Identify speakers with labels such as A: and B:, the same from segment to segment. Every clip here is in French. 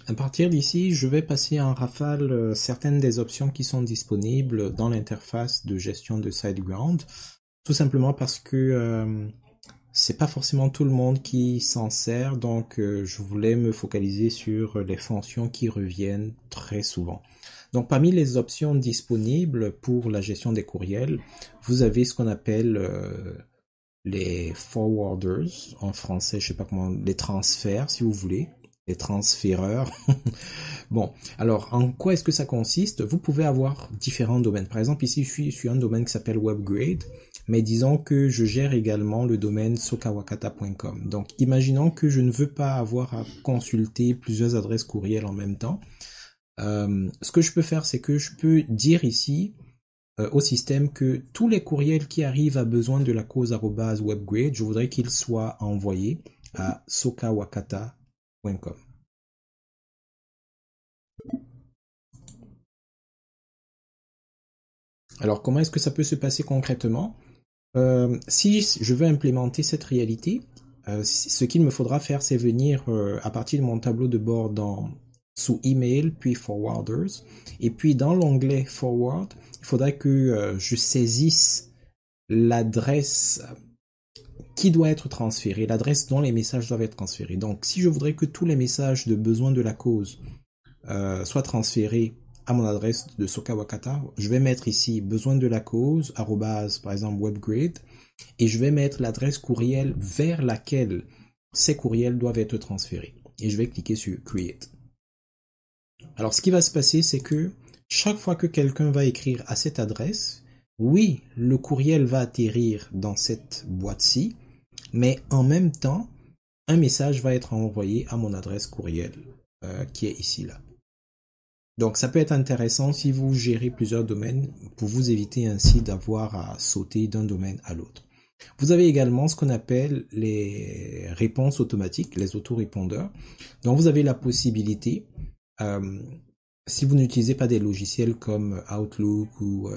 A: À partir d'ici, je vais passer en rafale certaines des options qui sont disponibles dans l'interface de gestion de SiteGround, tout simplement parce que c'est pas forcément tout le monde qui s'en sert, donc je voulais me focaliser sur les fonctions qui reviennent très souvent. Donc parmi les options disponibles pour la gestion des courriels, vous avez ce qu'on appelle les forwarders, en français, je sais pas comment, les transferts si vous voulez, les transféreurs. Bon, alors en quoi est-ce que ça consiste? Vous pouvez avoir différents domaines. Par exemple, ici, je suis un domaine qui s'appelle WebGrade, mais disons que je gère également le domaine sokawakata.com. Donc, imaginons que je ne veux pas avoir à consulter plusieurs adresses courriel en même temps. Ce que je peux faire, c'est que je peux dire ici au système que tous les courriels qui arrivent à besoin de la cause @webgrade, je voudrais qu'ils soient envoyés à sokawakata.com. Alors, comment est-ce que ça peut se passer concrètement? Si je veux implémenter cette réalité, ce qu'il me faudra faire, c'est venir à partir de mon tableau de bord sous email, puis forwarders, et puis dans l'onglet forward, il faudrait que je saisisse l'adresse qui doit être transférée, l'adresse dont les messages doivent être transférés. Donc, si je voudrais que tous les messages de besoin de la cause soient transférés à mon adresse de Sokawakata, je vais mettre ici besoin de la cause, arrobase, par exemple, WebGrade, et je vais mettre l'adresse courriel vers laquelle ces courriels doivent être transférés. Et je vais cliquer sur Create. Alors, ce qui va se passer, c'est que chaque fois que quelqu'un va écrire à cette adresse, oui, le courriel va atterrir dans cette boîte-ci, mais en même temps, un message va être envoyé à mon adresse courriel, qui est ici, là. Donc, ça peut être intéressant si vous gérez plusieurs domaines pour vous éviter ainsi d'avoir à sauter d'un domaine à l'autre. Vous avez également ce qu'on appelle les réponses automatiques, les autorépondeurs. Donc, vous avez la possibilité, si vous n'utilisez pas des logiciels comme Outlook ou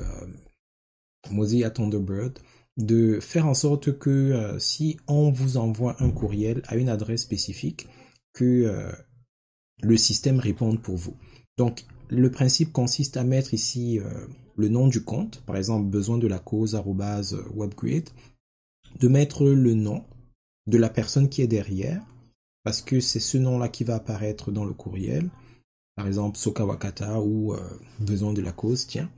A: Mozilla Thunderbird, de faire en sorte que si on vous envoie un courriel à une adresse spécifique, que le système réponde pour vous. Donc, le principe consiste à mettre ici le nom du compte, par exemple, besoin de la cause @webgrade, de mettre le nom de la personne qui est derrière, parce que c'est ce nom-là qui va apparaître dans le courriel, par exemple, Sokawakata ou besoin de la cause, tiens,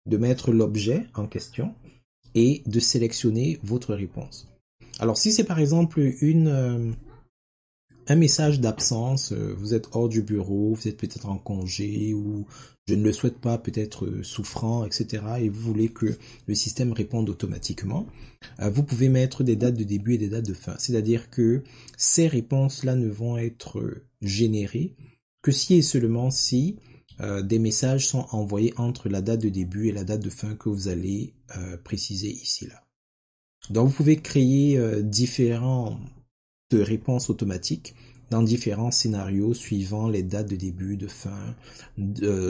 A: de mettre l'objet en question et de sélectionner votre réponse. Alors, si c'est par exemple un message d'absence, vous êtes hors du bureau, vous êtes peut-être en congé ou je ne le souhaite pas, peut-être souffrant, etc. et vous voulez que le système réponde automatiquement, vous pouvez mettre des dates de début et des dates de fin. C'est-à-dire que ces réponses-là ne vont être générées que si et seulement si des messages sont envoyés entre la date de début et la date de fin que vous allez préciser ici là. Donc vous pouvez créer différentes réponses automatiques dans différents scénarios suivant les dates de début, de fin,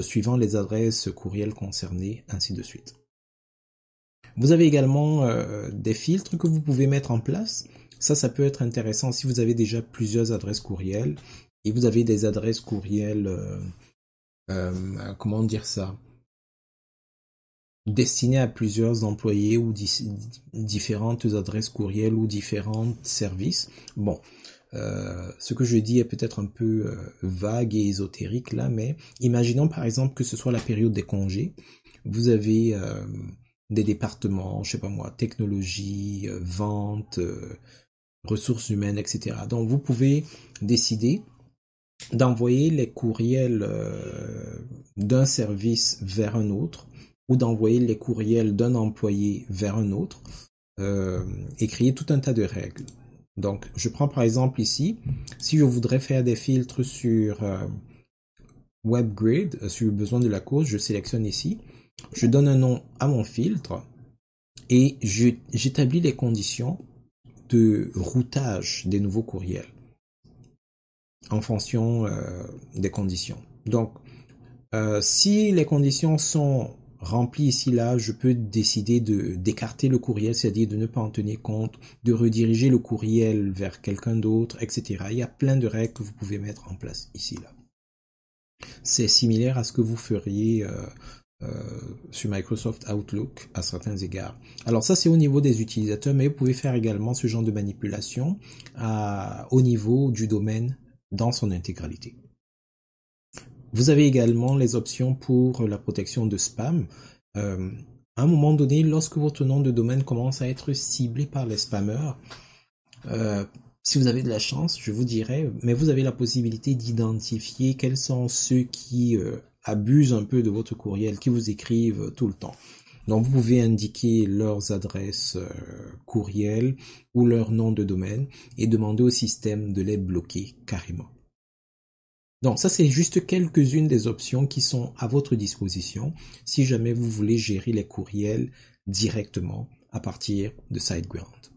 A: suivant les adresses courriel concernées, ainsi de suite. Vous avez également des filtres que vous pouvez mettre en place. Ça peut être intéressant si vous avez déjà plusieurs adresses courriel et vous avez des adresses courriel, comment dire ça, destinées à plusieurs employés ou différentes adresses courriel ou différents services. Bon, ce que je dis est peut-être un peu vague et ésotérique là, mais imaginons par exemple que ce soit la période des congés. Vous avez des départements, je sais pas moi, technologie, vente, ressources humaines, etc. Donc vous pouvez décider d'envoyer les courriels d'un service vers un autre ou d'envoyer les courriels d'un employé vers un autre et créer tout un tas de règles. Donc, je prends par exemple ici, si je voudrais faire des filtres sur WebGrade, sur besoin de la cause, je sélectionne ici, je donne un nom à mon filtre et j'établis les conditions de routage des nouveaux courriels en fonction des conditions. Donc, si les conditions sont remplies ici, là, je peux décider d'écarter le courriel, c'est-à-dire de ne pas en tenir compte, de rediriger le courriel vers quelqu'un d'autre, etc. Il y a plein de règles que vous pouvez mettre en place ici, là. C'est similaire à ce que vous feriez sur Microsoft Outlook à certains égards. Alors ça, c'est au niveau des utilisateurs, mais vous pouvez faire également ce genre de manipulation au niveau du domaine dans son intégralité. Vous avez également les options pour la protection de spam. À un moment donné, lorsque votre nom de domaine commence à être ciblé par les spammers, si vous avez de la chance, je vous dirais, mais vous avez la possibilité d'identifier quels sont ceux qui abusent un peu de votre courriel, qui vous écrivent tout le temps. Donc vous pouvez indiquer leurs adresses courriel ou leur nom de domaine et demander au système de les bloquer carrément. Donc ça, c'est juste quelques-unes des options qui sont à votre disposition si jamais vous voulez gérer les courriels directement à partir de SiteGround.